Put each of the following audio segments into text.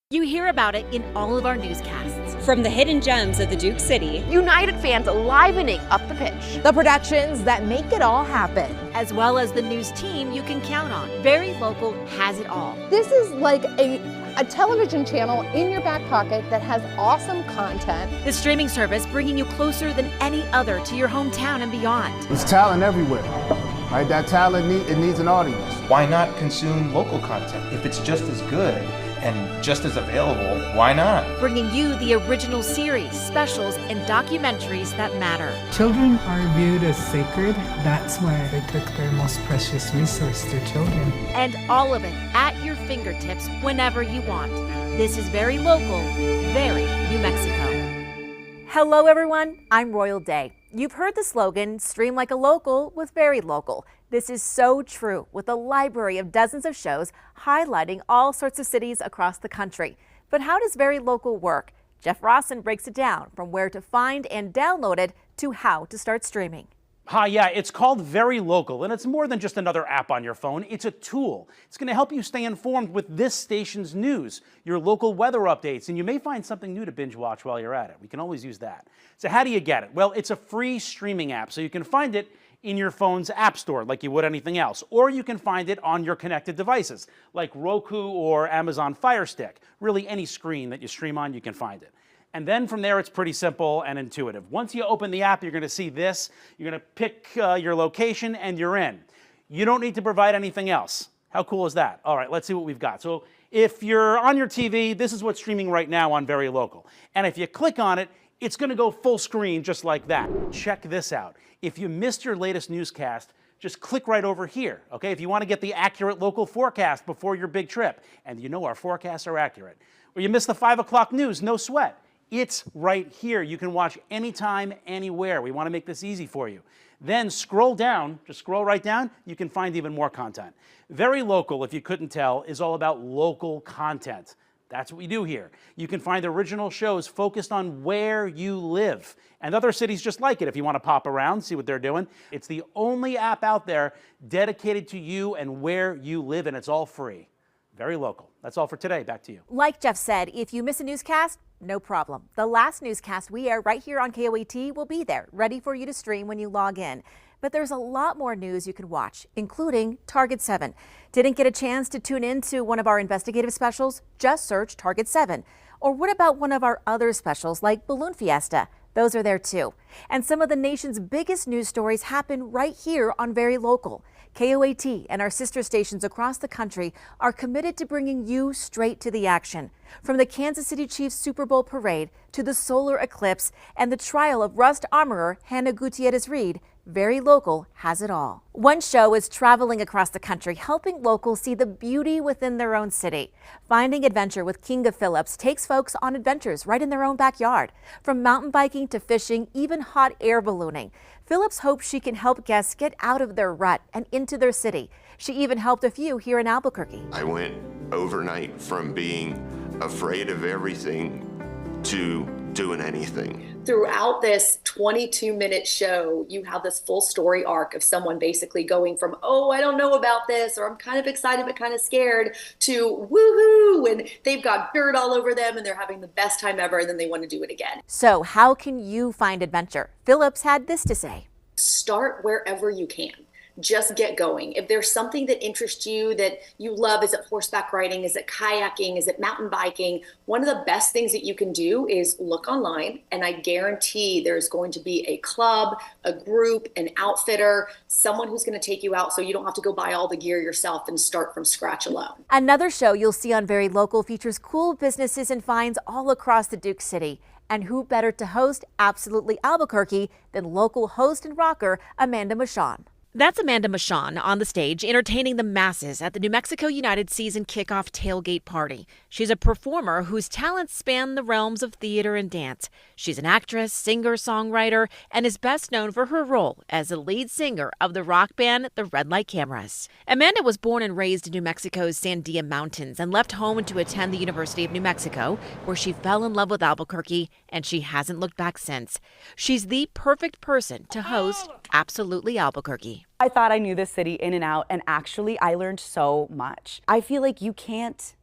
You hear about it in all of our newscasts. From the hidden gems of the Duke City, United fans livening up the pitch, the productions that make it all happen, as well as the news team you can count on. Very Local has it all. This is like a television channel in your back pocket that has awesome content. The streaming service bringing you closer than any other to your hometown and beyond. There's talent everywhere, right? That talent needs an audience. Why not consume local content? If it's just as good and just as available, why not? Bringing you the original series, specials, and documentaries that matter. Children are viewed as sacred. That's why they took their most precious resource, their children. And all of it at your fingertips whenever you want. This is Very Local, Very New Mexico. Hello everyone, I'm Royal Day. You've heard the slogan, stream like a local with Very Local. This is so true with a library of dozens of shows highlighting all sorts of cities across the country. But how does Very Local work? Jeff Rawson breaks it down from where to find and download it to how to start streaming. Hi, yeah, it's called Very Local, and it's more than just another app on your phone. It's a tool. It's going to help you stay informed with this station's news, your local weather updates, and you may find something new to binge watch while you're at it. We can always use that. So how do you get it? Well, it's a free streaming app, so you can find it in your phone's app store like you would anything else, or you can find it on your connected devices like Roku or Amazon Fire Stick. Really, any screen that you stream on, you can find it. And then from there, it's pretty simple and intuitive. Once you open the app, you're going to see this. You're going to pick your location, and you're in. You don't need to provide anything else. How cool is that? All right, let's see what we've got. So if you're on your TV, this is what's streaming right now on Very Local. And if you click on it, it's going to go full screen just like that. Check this out. If you missed your latest newscast, just click right over here, okay? If you want to get the accurate local forecast before your big trip, and you know our forecasts are accurate. Or you missed the 5 o'clock news, no sweat. It's right here. You can watch anytime, anywhere. We want to make this easy for you. Then scroll down, just scroll right down, you can find even more content. Very Local, if you couldn't tell, is all about local content. That's what we do here. You can find original shows focused on where you live and other cities just like it if you want to pop around, see what they're doing. It's the only app out there dedicated to you and where you live, and it's all free. Very Local. That's all for today. Back to you. Like Jeff said, if you miss a newscast, no problem. The last newscast we air right here on KOAT will be there, ready for you to stream when you log in. But there's a lot more news you can watch, including Target 7. Didn't get a chance to tune in to one of our investigative specials? Just search Target 7. Or what about one of our other specials like Balloon Fiesta? Those are there too. And some of the nation's biggest news stories happen right here on Very Local. KOAT and our sister stations across the country are committed to bringing you straight to the action. From the Kansas City Chiefs Super Bowl parade to the solar eclipse and the trial of Rust armorer Hannah Gutierrez-Reed, Very Local has it all. One show is traveling across the country, helping locals see the beauty within their own city. Finding Adventure with Kinga Phillips takes folks on adventures right in their own backyard. From mountain biking to fishing, even hot air ballooning. Phillips hopes she can help guests get out of their rut and into their city. She even helped a few here in Albuquerque. I went overnight from being afraid of everything to doing anything. Throughout this 22-minute show, you have this full story arc of someone basically going from, oh, I don't know about this, or I'm kind of excited but kind of scared, to woohoo, and they've got dirt all over them and they're having the best time ever, and then they want to do it again. So how can you find adventure? Phillips had this to say. Start wherever you can. Just get going. If there's something that interests you, that you love, is it horseback riding, is it kayaking, is it mountain biking? One of the best things that you can do is look online, and I guarantee there's going to be a club, a group, an outfitter, someone who's going to take you out so you don't have to go buy all the gear yourself and start from scratch alone. Another show you'll see on Very Local features cool businesses and finds all across the Duke City. And who better to host Absolutely Albuquerque than local host and rocker Amanda Machon. That's Amanda Machon on the stage entertaining the masses at the New Mexico United season kickoff tailgate party. She's a performer whose talents span the realms of theater and dance. She's an actress, singer, songwriter, and is best known for her role as the lead singer of the rock band The Red Light Cameras. Amanda was born and raised in New Mexico's Sandia Mountains and left home to attend the University of New Mexico, where she fell in love with Albuquerque, and she hasn't looked back since. She's the perfect person to host Absolutely Albuquerque. I thought I knew this city in and out, and actually I learned so much. I feel like you can't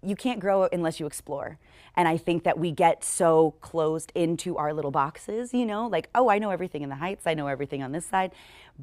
you can't grow unless you explore. And I think that we get so closed into our little boxes, you know, like, oh, I know everything in the Heights, I know everything on this side,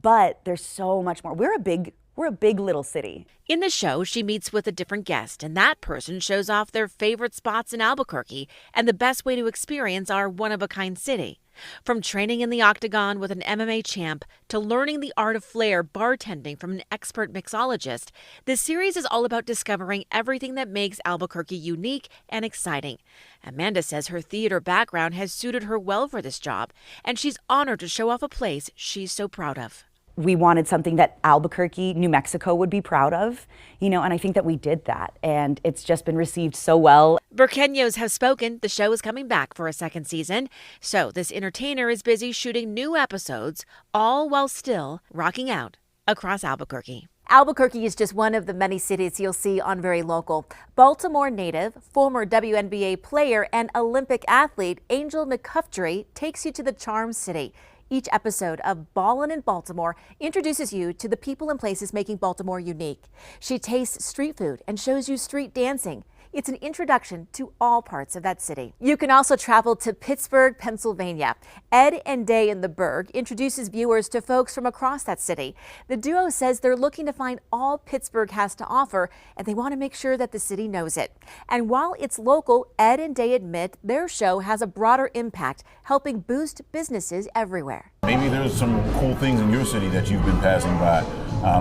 but there's so much more. We're a big little city. In the show, she meets with a different guest, and that person shows off their favorite spots in Albuquerque and the best way to experience our one-of-a-kind city. From training in the octagon with an MMA champ to learning the art of flair bartending from an expert mixologist, this series is all about discovering everything that makes Albuquerque unique and exciting. Amanda says her theater background has suited her well for this job, and she's honored to show off a place she's so proud of. We wanted something that Albuquerque, New Mexico would be proud of, you know, and I think that we did that, and it's just been received so well. Burqueños have spoken. The show is coming back for a second season, so this entertainer is busy shooting new episodes, all while still rocking out across Albuquerque. Albuquerque is just one of the many cities you'll see on Very Local. Baltimore native, former WNBA player, and Olympic athlete Angel McCuftry takes you to the Charm City. Each episode of Ballin' in Baltimore introduces you to the people and places making Baltimore unique. She tastes street food and shows you street dancing. It's an introduction to all parts of that city. You can also travel to Pittsburgh, Pennsylvania. Ed and Day in the Berg introduces viewers to folks from across that city. The duo says they're looking to find all Pittsburgh has to offer, and they want to make sure that the city knows it. And while it's local, Ed and Day admit their show has a broader impact, helping boost businesses everywhere. Maybe there's some cool things in your city that you've been passing by,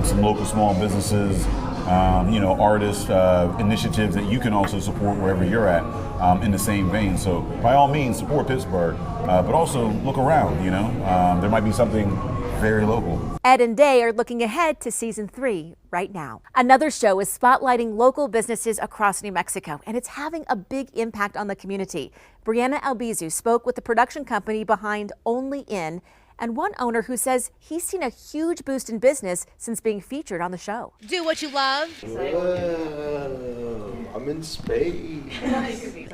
some local small businesses, artists, initiatives that you can also support wherever you're at in the same vein. So by all means, support Pittsburgh, but also look around, there might be something very local. Ed and Day are looking ahead to season 3 right now. Another show is spotlighting local businesses across New Mexico, and it's having a big impact on the community. Brianna Albizu spoke with the production company behind Only In, and one owner who says he's seen a huge boost in business since being featured on the show. Do what you love. Whoa, I'm in space.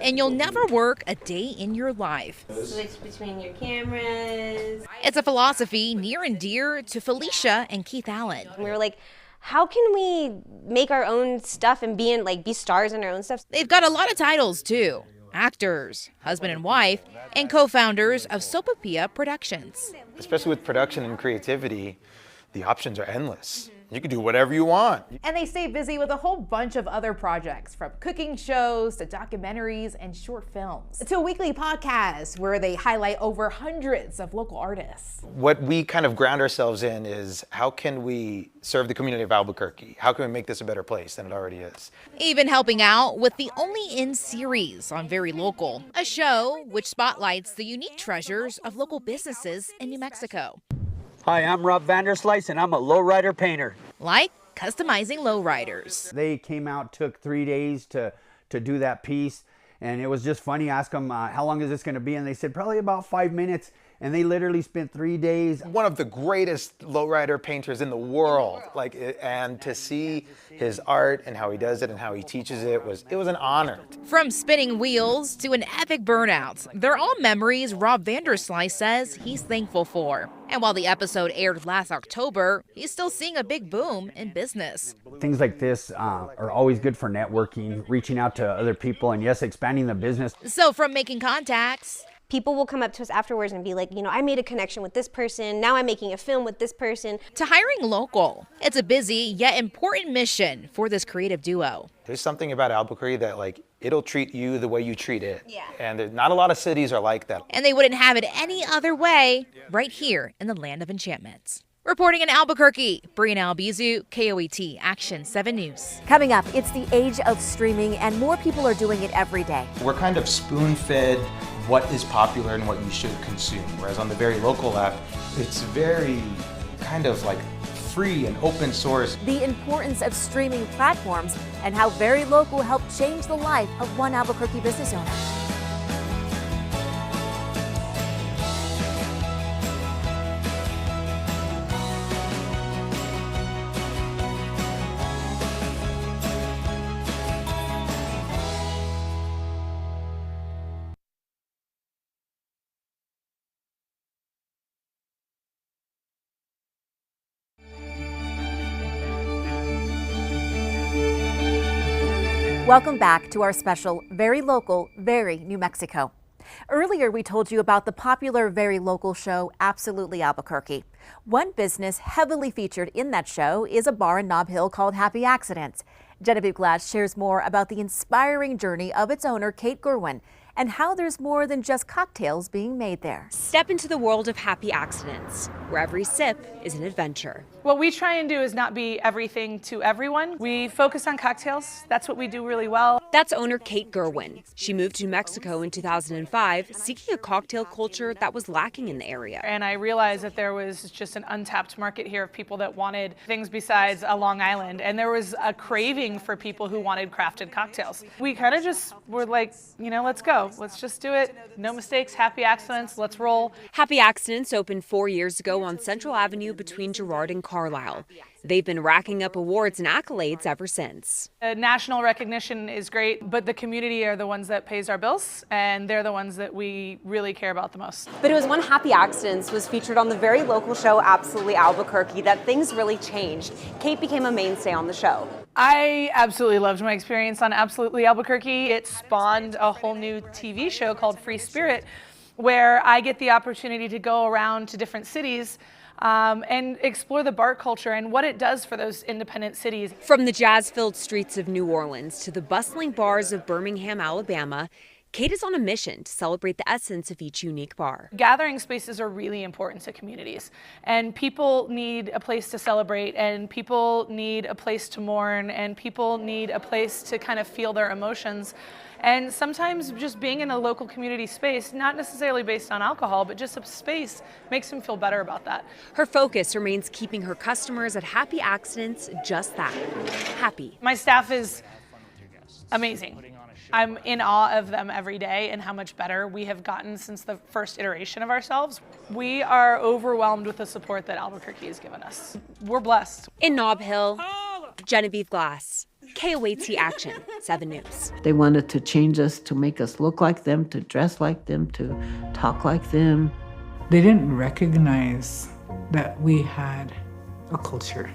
And you'll never work a day in your life. Switch between your cameras. It's a philosophy near and dear to Felicia and Keith Allen. We were like, how can we make our own stuff and be stars in our own stuff? They've got a lot of titles too. Actors, husband and wife, and co-founders of Sopapilla Productions. Especially with production and creativity, the options are endless. You can do whatever you want. And they stay busy with a whole bunch of other projects, from cooking shows to documentaries and short films, to a weekly podcast where they highlight over hundreds of local artists. What we kind of ground ourselves in is, how can we serve the community of Albuquerque? How can we make this a better place than it already is? Even helping out with the Only In series on Very Local, a show which spotlights the unique treasures of local businesses in New Mexico. Hi, I'm Rob Vanderslice, and I'm a lowrider painter. Like customizing lowriders. They came out, took 3 days to do that piece, and it was just funny. I asked them, how long is this going to be? And they said, probably about 5 minutes. And they literally spent 3 days. One of the greatest lowrider painters in the world. And to see his art and how he does it and how he teaches it was an honor. From spinning wheels to an epic burnout, they're all memories Rob Vanderslice says he's thankful for. And while the episode aired last October, he's still seeing a big boom in business. Things like this are always good for networking, reaching out to other people, and yes, expanding the business. So from making contacts, people will come up to us afterwards and be like, I made a connection with this person. Now I'm making a film with this person. To hiring local. It's a busy yet important mission for this creative duo. There's something about Albuquerque that it'll treat you the way you treat it. Yeah. And there's not a lot of cities are like that. And they wouldn't have it any other way right here in the land of enchantments. Reporting in Albuquerque, Brianna Albizu, KOAT Action 7 News. Coming up, it's the age of streaming, and more people are doing it every day. We're kind of spoon-fed what is popular and what you should consume. Whereas on the Very Local app, it's very kind of free and open source. The importance of streaming platforms and how Very Local helped change the life of one Albuquerque business owner. Welcome back to our special Very Local, Very New Mexico. Earlier, we told you about the popular Very Local show, Absolutely Albuquerque. One business heavily featured in that show is a bar in Nob Hill called Happy Accidents. Genevieve Glass shares more about the inspiring journey of its owner, Kate Gerwin, and how there's more than just cocktails being made there. Step into the world of Happy Accidents, where every sip is an adventure. What we try and do is not be everything to everyone. We focus on cocktails. That's what we do really well. That's owner Kate Gerwin. She moved to New Mexico in 2005, seeking a cocktail culture that was lacking in the area. And I realized that there was just an untapped market here of people that wanted things besides a Long Island. And there was a craving for people who wanted crafted cocktails. We kind of just were like, you know, let's go. Let's just do it. No mistakes, Happy Accidents, let's roll. Happy Accidents opened 4 years ago on Central Avenue between Girard and Carlisle. They've been racking up awards and accolades ever since. National recognition is great, but the community are the ones that pays our bills, and they're the ones that we really care about the most. But it was when Happy Accidents was featured on the Very Local show, Absolutely Albuquerque, that things really changed. Kate became a mainstay on the show. I absolutely loved my experience on Absolutely Albuquerque. It spawned a whole new TV show called Free Spirit, where I get the opportunity to go around to different cities and explore the bar culture and what it does for those independent cities. From the jazz-filled streets of New Orleans to the bustling bars of Birmingham, Alabama, Kate is on a mission to celebrate the essence of each unique bar. Gathering spaces are really important to communities, and people need a place to celebrate, and people need a place to mourn, and people need a place to kind of feel their emotions. And sometimes just being in a local community space, not necessarily based on alcohol, but just a space, makes them feel better about that. Her focus remains keeping her customers at Happy Accidents just that, happy. My staff is amazing. I'm in awe of them every day and how much better we have gotten since the first iteration of ourselves. We are overwhelmed with the support that Albuquerque has given us. We're blessed. In Nob Hill, Genevieve Glass, KOAT Action, 7 News. They wanted to change us, to make us look like them, to dress like them, to talk like them. They didn't recognize that we had a culture,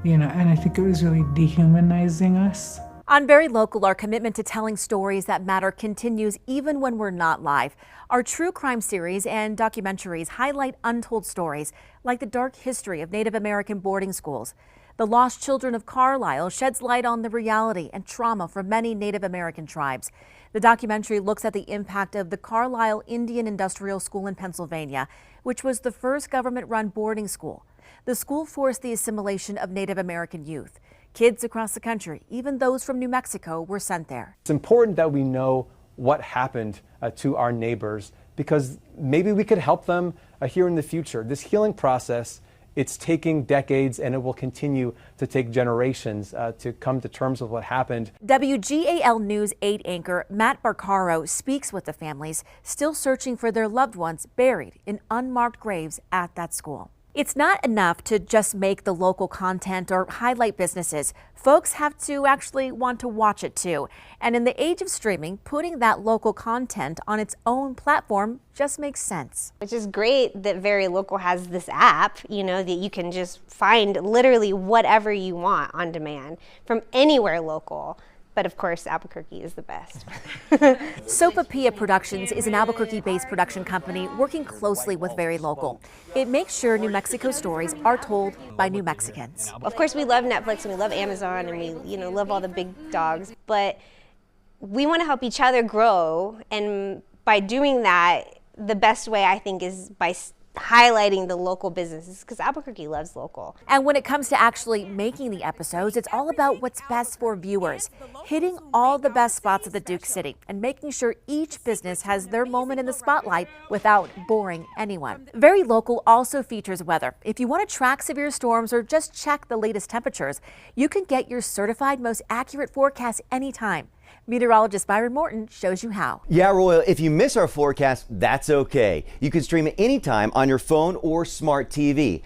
and I think it was really dehumanizing us. On Very Local, our commitment to telling stories that matter continues even when we're not live. Our true crime series and documentaries highlight untold stories like the dark history of Native American boarding schools. The Lost Children of Carlisle sheds light on the reality and trauma for many Native American tribes. The documentary looks at the impact of the Carlisle Indian Industrial School in Pennsylvania, which was the first government-run boarding school. The school forced the assimilation of Native American youth. Kids across the country, even those from New Mexico, were sent there. It's important that we know what happened to our neighbors, because maybe we could help them here in the future. This healing process, it's taking decades, and it will continue to take generations to come to terms with what happened. WGAL News 8 anchor Matt Barcaro speaks with the families still searching for their loved ones buried in unmarked graves at that school. It's not enough to just make the local content or highlight businesses. Folks have to actually want to watch it too. And in the age of streaming, putting that local content on its own platform just makes sense. Which is great that Very Local has this app, that you can just find literally whatever you want on demand from anywhere local. But of course, Albuquerque is the best. Sopapilla Productions is an Albuquerque-based production company working closely with Very Local. It makes sure New Mexico stories are told by New Mexicans. Of course, we love Netflix and we love Amazon and we, love all the big dogs. But we want to help each other grow, and by doing that, the best way I think is by highlighting the local businesses, because Albuquerque loves local. And when it comes to actually making the episodes, it's all about what's best for viewers, hitting all the best spots of the Duke City and making sure each business has their moment in the spotlight without boring anyone. Very Local also features weather. If you want to track severe storms or just check the latest temperatures, you can get your certified most accurate forecast anytime. Meteorologist Byron Morton shows you how. Yeah, Royal, if you miss our forecast, that's okay. You can stream it anytime on your phone or smart TV.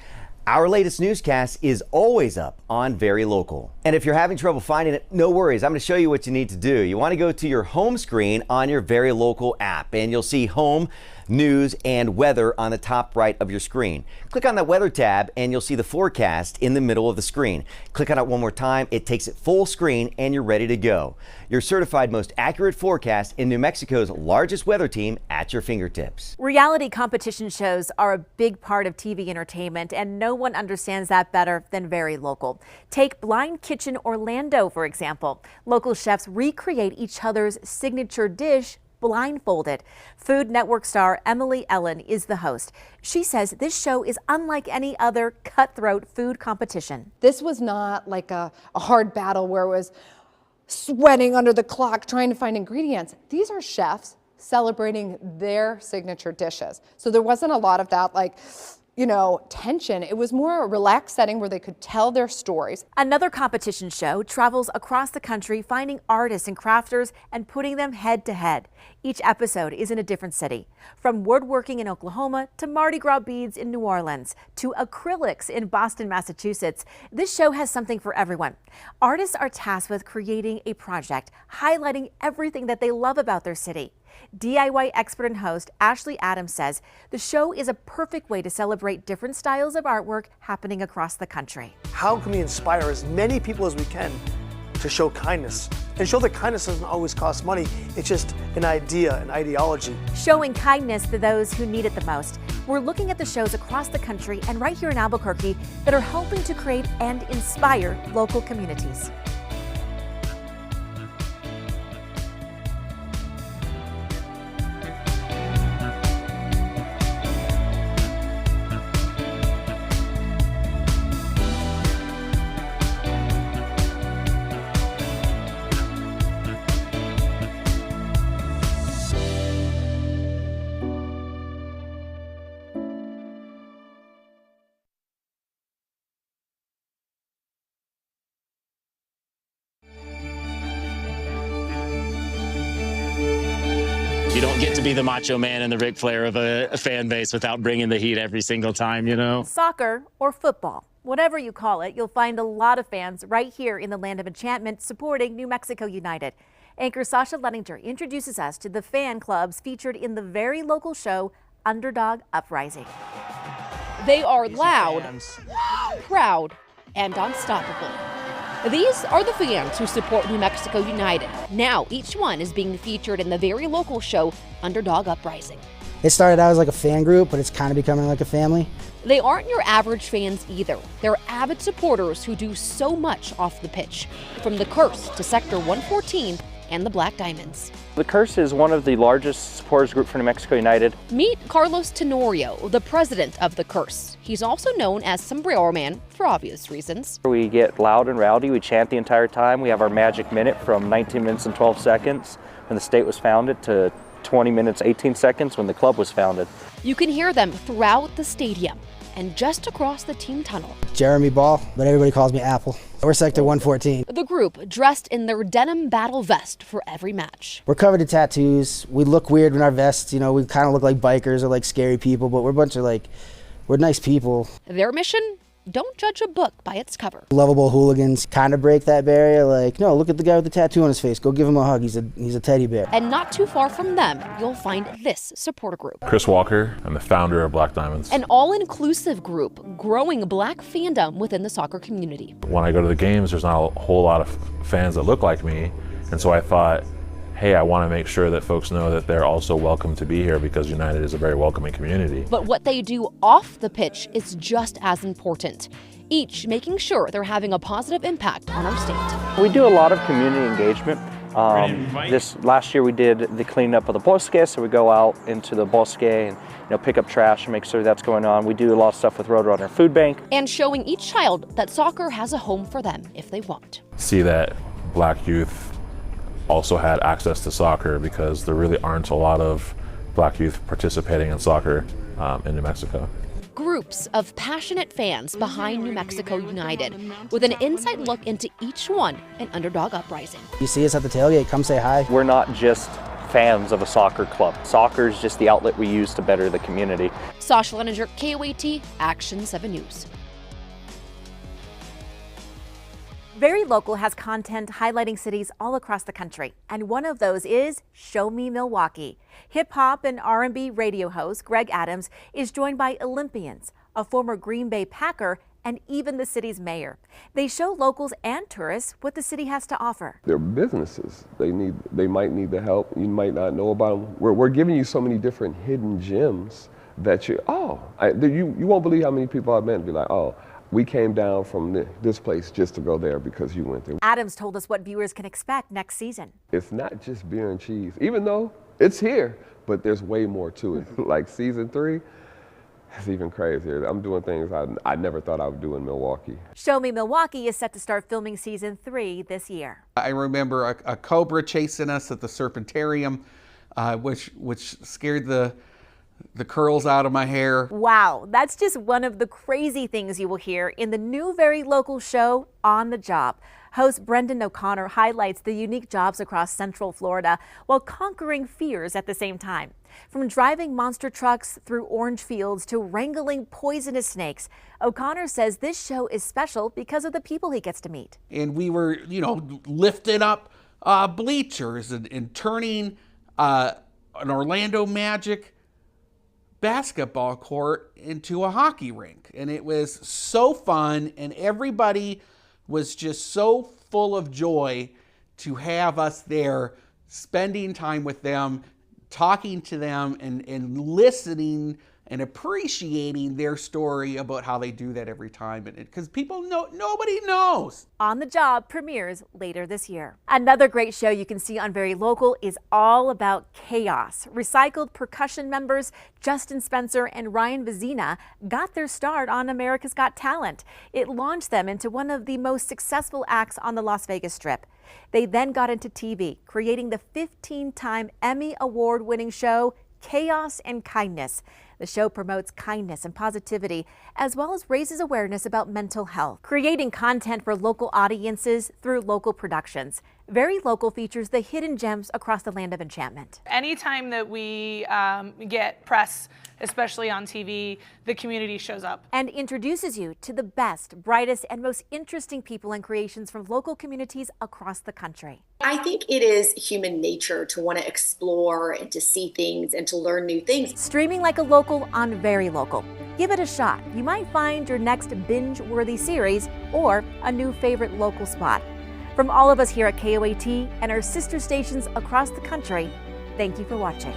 Our latest newscast is always up on Very Local. And if you're having trouble finding it, no worries. I'm going to show you what you need to do. You want to go to your home screen on your Very Local app, and you'll see home, news, and weather on the top right of your screen. Click on that weather tab and you'll see the forecast in the middle of the screen. Click on it one more time. It takes it full screen and you're ready to go. Your certified most accurate forecast in New Mexico's largest weather team at your fingertips. Reality competition shows are a big part of TV entertainment, and no one understands that better than Very Local. Take Blind Kitchen Orlando, for example. Local chefs recreate each other's signature dish blindfolded. Food Network star Emily Ellen is the host. She says this show is unlike any other cutthroat food competition. This was not like a hard battle where it was sweating under the clock trying to find ingredients. These are chefs celebrating their signature dishes. So there wasn't a lot of that tension. It was more a relaxed setting where they could tell their stories. Another competition show travels across the country finding artists and crafters and putting them head to head. Each episode is in a different city. From woodworking in Oklahoma to Mardi Gras beads in New Orleans to acrylics in Boston, Massachusetts, this show has something for everyone. Artists are tasked with creating a project highlighting everything that they love about their city. DIY expert and host Ashley Adams says the show is a perfect way to celebrate different styles of artwork happening across the country. How can we inspire as many people as we can to show kindness? And show that kindness doesn't always cost money. It's just an idea, an ideology. Showing kindness to those who need it the most. We're looking at the shows across the country and right here in Albuquerque that are helping to create and inspire local communities. You don't get to be the macho man and the Ric Flair of a fan base without bringing the heat every single time, you know? Soccer or football, whatever you call it, you'll find a lot of fans right here in the Land of Enchantment supporting New Mexico United. Anchor Sasha Lettinger introduces us to the fan clubs featured in the Very Local show Underdog Uprising. They are loud, proud, and unstoppable. These are the fans who support New Mexico United. Now, each one is being featured in the Very Local show, Underdog Uprising. It started out as like a fan group, but it's kind of becoming like a family. They aren't your average fans either. They're avid supporters who do so much off the pitch, from the Curse to Sector 114 and the Black Diamonds. The Curse is one of the largest supporters group for New Mexico United. Meet Carlos Tenorio, the president of the Curse. He's also known as Sombrero Man for obvious reasons. We get loud and rowdy, we chant the entire time. We have our magic minute from 19 minutes and 12 seconds when the state was founded to 20 minutes 18 seconds when the club was founded. You can hear them throughout the stadium and just across the team tunnel. Jeremy Ball, but everybody calls me Apple. We're Sector 114. The group dressed in their denim battle vest for every match. We're covered in tattoos. We look weird in our vests. You know, we kind of look like bikers or like scary people, but we're a bunch of we're nice people. Their mission? Don't judge a book by its cover. Lovable hooligans kind of break that barrier. No, look at the guy with the tattoo on his face. Go give him a hug. He's a teddy bear. And not too far from them, you'll find this supporter group. Chris Walker, I'm the founder of Black Diamonds. An all-inclusive group growing Black fandom within the soccer community. When I go to the games, there's not a whole lot of fans that look like me. And so I thought, hey, I want to make sure that folks know that they're also welcome to be here because United is a very welcoming community. But what they do off the pitch is just as important, each making sure they're having a positive impact on our state. We do a lot of community engagement. This last year we did the cleanup of the bosque, so we go out into the bosque and pick up trash and make sure that's going on. We do a lot of stuff with Roadrunner Food Bank. And showing each child that soccer has a home for them if they want. See that Black youth also had access to soccer because there really aren't a lot of Black youth participating in soccer in New Mexico. Groups of passionate fans behind New Mexico United with an inside look into each one in Underdog Uprising. You see us at the tailgate, come say hi. We're not just fans of a soccer club. Soccer is just the outlet we use to better the community. Sasha Leninger, KOAT, Action 7 News. Very Local has content highlighting cities all across the country, and one of those is Show Me Milwaukee. Hip-hop and R&B radio host Greg Adams is joined by Olympians, a former Green Bay Packer, and even the city's mayor. They show locals and tourists what the city has to offer. They're businesses. They might need the help. You might not know about them. We're giving you so many different hidden gems that you won't believe how many people I've met and be like, oh, we came down from this place just to go there because you went there. Adams told us what viewers can expect next season. It's not just beer and cheese, even though it's here, but there's way more to it. Like season 3, it's even crazier. I'm doing things I never thought I would do in Milwaukee. Show Me Milwaukee is set to start filming season 3 this year. I remember a cobra chasing us at the Serpentarium, which scared the curls out of my hair. Wow, that's just one of the crazy things you will hear in the new Very Local show, On the Job. Host Brendan O'Connor highlights the unique jobs across Central Florida while conquering fears at the same time. From driving monster trucks through orange fields to wrangling poisonous snakes, O'Connor says this show is special because of the people he gets to meet. And we were, lifting up bleachers and turning an Orlando Magic basketball court into a hockey rink. And it was so fun, and everybody was just so full of joy to have us there, spending time with them, talking to them, and listening and appreciating their story about how they do that every time. Because nobody knows. On the Job premieres later this year. Another great show you can see on Very Local is all about chaos. Recycled percussion members Justin Spencer and Ryan Vizina got their start on America's Got Talent. It launched them into one of the most successful acts on the Las Vegas Strip. They then got into TV, creating the 15-time Emmy Award-winning show Chaos and Kindness. The show promotes kindness and positivity, as well as raises awareness about mental health, creating content for local audiences through local productions. Very Local features the hidden gems across the land of enchantment. Anytime that we get press, especially on TV, the community shows up. And introduces you to the best, brightest, and most interesting people and creations from local communities across the country. I think it is human nature to want to explore and to see things and to learn new things. Streaming like a local on Very Local. Give it a shot. You might find your next binge-worthy series or a new favorite local spot. From all of us here at KOAT and our sister stations across the country, thank you for watching.